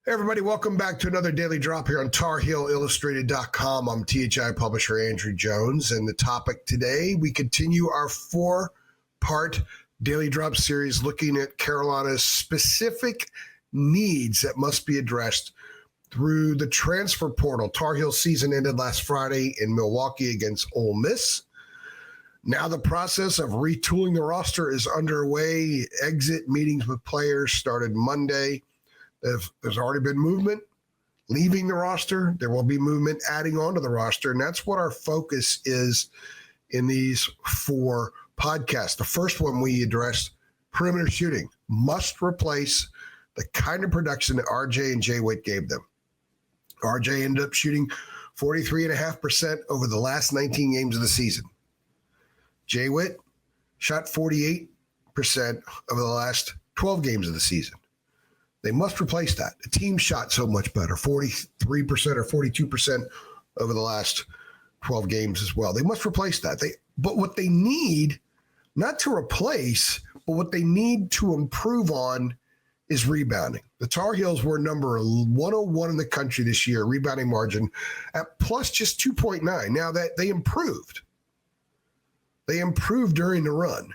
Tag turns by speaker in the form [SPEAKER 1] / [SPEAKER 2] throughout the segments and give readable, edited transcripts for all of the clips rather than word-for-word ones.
[SPEAKER 1] Hey everybody, welcome back to another Daily Drop here on TarHeelIllustrated.com. I'm THI publisher Andrew Jones, and the topic today, we continue our 4-part Daily Drop series looking at Carolina's specific needs that must be addressed through the transfer portal. Tar Heel season ended last Friday in Milwaukee against Ole Miss. Now the process of retooling the roster is underway. Exit meetings with players started Monday. There's already been movement leaving the roster. There will be movement adding on to the roster, and that's what our focus is in these 4 podcasts. The first one we addressed, perimeter shooting. Must replace the kind of production that RJ and Jay Witt gave them. RJ ended up shooting 43.5% over the last 19 games of the season. Jay Witt shot 48% over the last 12 games of the season. They must replace that. The team shot so much better, 43% or 42% over the last 12 games as well. They must replace that. But what they need, not to replace, but what they need to improve on is rebounding. The Tar Heels were number 101 in the country this year, rebounding margin at plus just 2.9. Now that they improved. They improved during the run.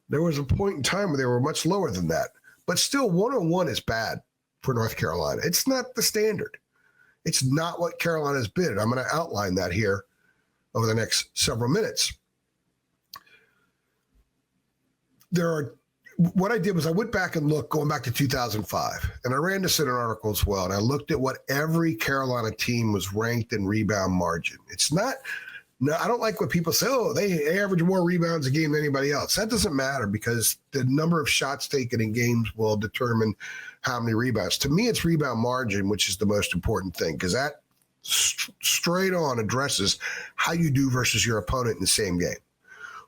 [SPEAKER 1] There was a point in time where they were much lower than that. But still, 101 is bad for North Carolina. It's not the standard. It's not what Carolina's been. I'm going to outline that here over the next several minutes. What I did was I went back and looked, going back to 2005, and I ran this in an article as well, and I looked at what every Carolina team was ranked in rebound margin. It's not. No, I don't like what people say, they average more rebounds a game than anybody else. That doesn't matter because the number of shots taken in games will determine how many rebounds. To me, it's rebound margin, which is the most important thing because that straight on addresses how you do versus your opponent in the same game.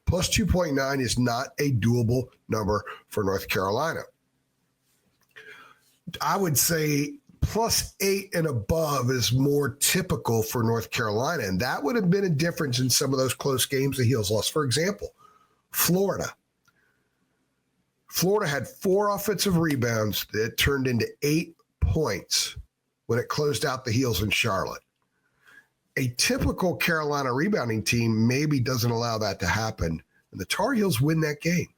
[SPEAKER 1] Plus 2.9 is not a doable number for North Carolina. I would say plus 8 and above is more typical for North Carolina, and that would have been a difference in some of those close games the Heels lost. For example, Florida. Florida had 4 offensive rebounds that turned into 8 points when it closed out the Heels in Charlotte. A typical Carolina rebounding team maybe doesn't allow that to happen, and the Tar Heels win that game.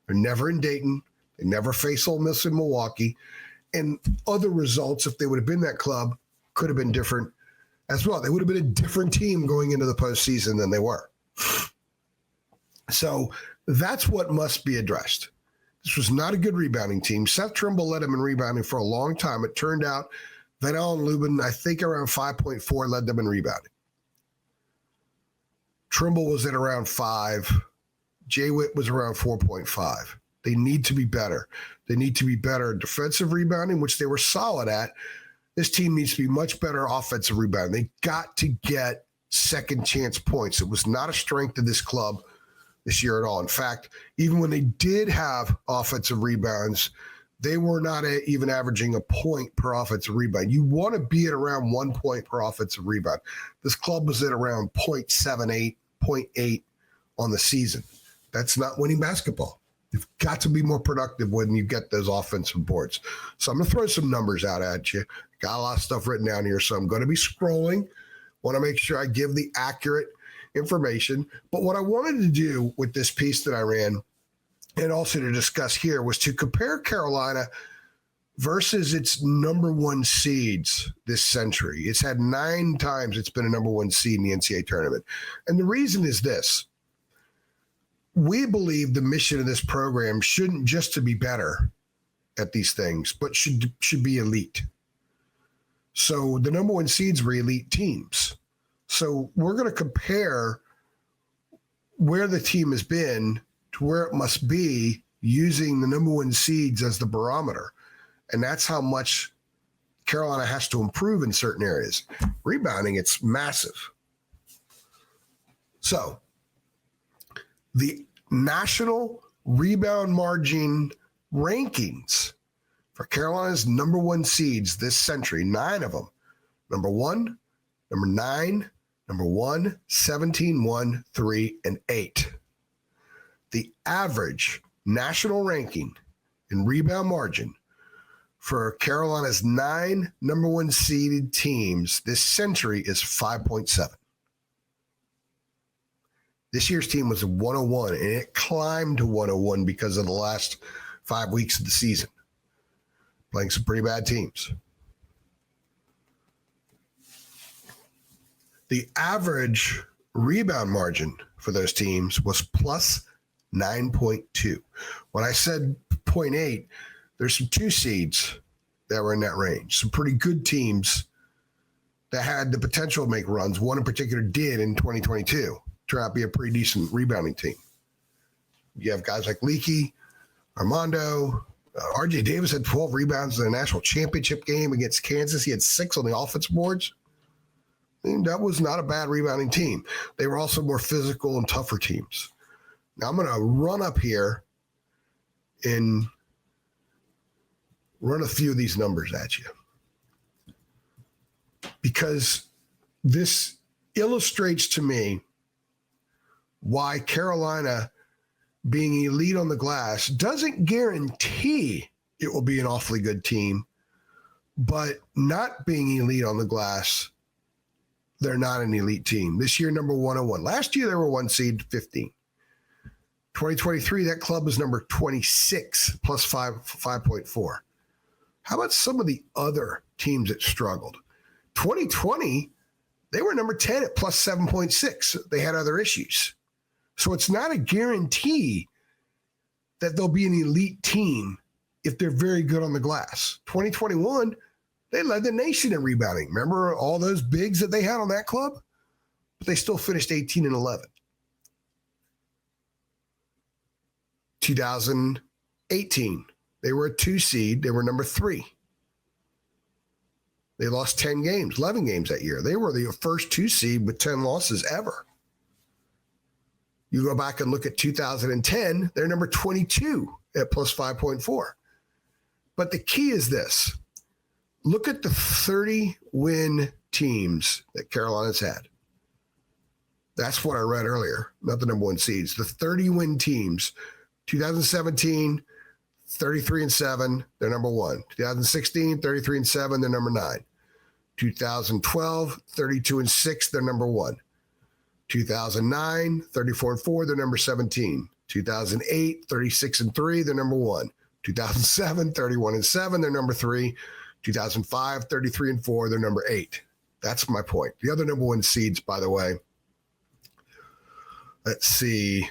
[SPEAKER 1] They're never in Dayton. They never face Ole Miss in Milwaukee. And other results, if they would have been that club, could have been different as well. They would have been a different team going into the postseason than they were. So that's what must be addressed. This was not a good rebounding team. Seth Trimble led them in rebounding for a long time. It turned out Van Allen Lubin, I think around 5.4, led them in rebounding. Trimble was at around 5. Jay Witt was around 4.5. They need to be better. They need to be better at defensive rebounding, which they were solid at. This team needs to be much better offensive rebounding. They got to get second chance points. It was not a strength of this club this year at all. In fact, even when they did have offensive rebounds, they were not even averaging a point per offensive rebound. You want to be at around 1 point per offensive rebound. This club was at around 0.78, 0.8 on the season. That's not winning basketball. You've got to be more productive when you get those offensive boards. So I'm going to throw some numbers out at you. Got a lot of stuff written down here, so I'm going to be scrolling. Want to make sure I give the accurate information. But what I wanted to do with this piece that I ran and also to discuss here was to compare Carolina versus its number 1 seeds this century. It's had 9 times it's been a number 1 seed in the NCAA tournament. And the reason is this. We believe the mission of this program shouldn't just to be better at these things, but should be elite. So the number 1 seeds were elite teams. So we're going to compare where the team has been to where it must be using the number 1 seeds as the barometer. And that's how much Carolina has to improve in certain areas. Rebounding, it's massive. So the national rebound margin rankings for Carolina's number 1 seeds this century, 9 of them. Number 1, number 9, number 1, 17, 1, 3, and 8. The average national ranking in rebound margin for Carolina's 9 number 1 seeded teams this century is 5.7. This year's team was 101, and it climbed to 101 because of the last 5 weeks of the season, playing some pretty bad teams. The average rebound margin for those teams was plus 9.2. When I said 0.8, there's some 2 seeds that were in that range. Some pretty good teams that had the potential to make runs. One in particular did in 2022. Turned out to be a pretty decent rebounding team. You have guys like Leakey, Armando, RJ Davis had 12 rebounds in the national championship game against Kansas. He had 6 on the offensive boards. And that was not a bad rebounding team. They were also more physical and tougher teams. Now I'm going to run up here and run a few of these numbers at you, because this illustrates to me why Carolina being elite on the glass doesn't guarantee it will be an awfully good team, but not being elite on the glass, they're not an elite team. This year, number 101. Last year, they were 1 seed 15. 2023, that club was number 26 plus 5.4. How about some of the other teams that struggled? 2020, they were number 10 at plus 7.6. They had other issues. So it's not a guarantee that they'll be an elite team if they're very good on the glass. 2021, they led the nation in rebounding. Remember all those bigs that they had on that club? But they still finished 18-11. 2018, they were a 2 seed. They were number 3. They lost 10 games, 11 games that year. They were the first 2 seed with 10 losses ever. You go back and look at 2010, they're number 22 at plus 5.4. But the key is this. Look at the 30-win teams that Carolina's had. That's what I read earlier, not the number 1 seeds. The 30-win teams, 2017, 33-7, they're number 1. 2016, 33-7, they're number 9. 2012, 32-6, they're number 1. 2009, 34-4, they're number 17. 2008, 36-3, they're number 1. 2007, 31-7, they're number 3. 2005, 33-4, they're number 8. That's my point. The other number 1 seeds, by the way, let's see,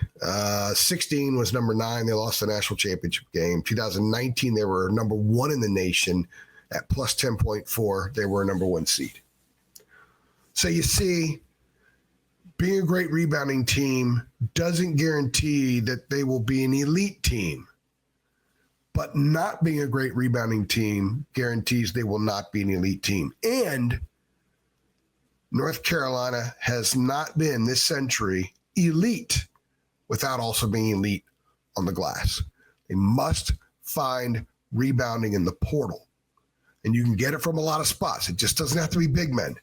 [SPEAKER 1] 16 was number 9. They lost the national championship game. 2019, they were number 1 in the nation at plus 10.4. They were a number 1 seed. So you see, being a great rebounding team doesn't guarantee that they will be an elite team. But not being a great rebounding team guarantees they will not be an elite team. And North Carolina has not been this century elite without also being elite on the glass. They must find rebounding in the portal. And you can get it from a lot of spots. It just doesn't have to be big men.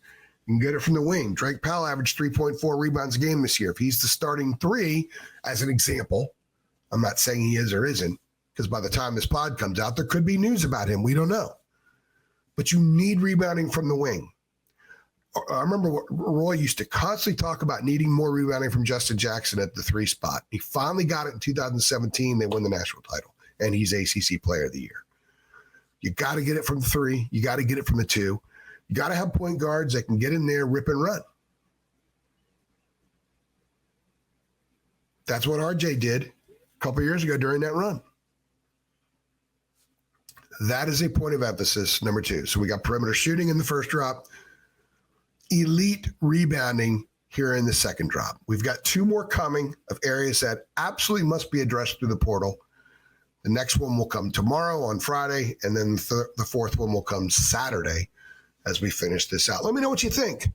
[SPEAKER 1] You can get it from the wing. Drake Powell averaged 3.4 rebounds a game this year. If he's the starting 3, as an example, I'm not saying he is or isn't, because by the time this pod comes out, there could be news about him. We don't know. But you need rebounding from the wing. I remember what Roy used to constantly talk about, needing more rebounding from Justin Jackson at the 3 spot. He finally got it in 2017. They won the national title, and he's ACC Player of the Year. You got to get it from 3. You got to get it from the 2. You got to have point guards that can get in there, rip and run. That's what RJ did a couple of years ago during that run. That is a point of emphasis, number 2. So we got perimeter shooting in the first drop, elite rebounding here in the second drop. We've got 2 more coming of areas that absolutely must be addressed through the portal. The next one will come tomorrow on Friday, and then the fourth one will come Saturday as we finish this out. Let me know what you think.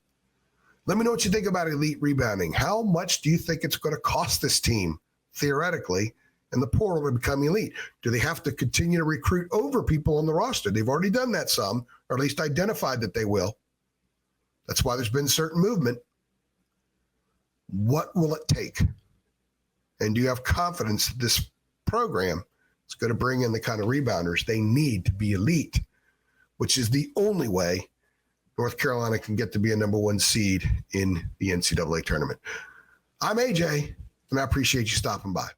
[SPEAKER 1] Let me know what you think about elite rebounding. How much do you think it's going to cost this team, theoretically, in the portal to become elite? Do they have to continue to recruit over people on the roster? They've already done that some, or at least identified that they will. That's why there's been certain movement. What will it take? And do you have confidence that this program is going to bring in the kind of rebounders they need to be elite, which is the only way North Carolina can get to be a number 1 seed in the NCAA tournament. I'm AJ, and I appreciate you stopping by.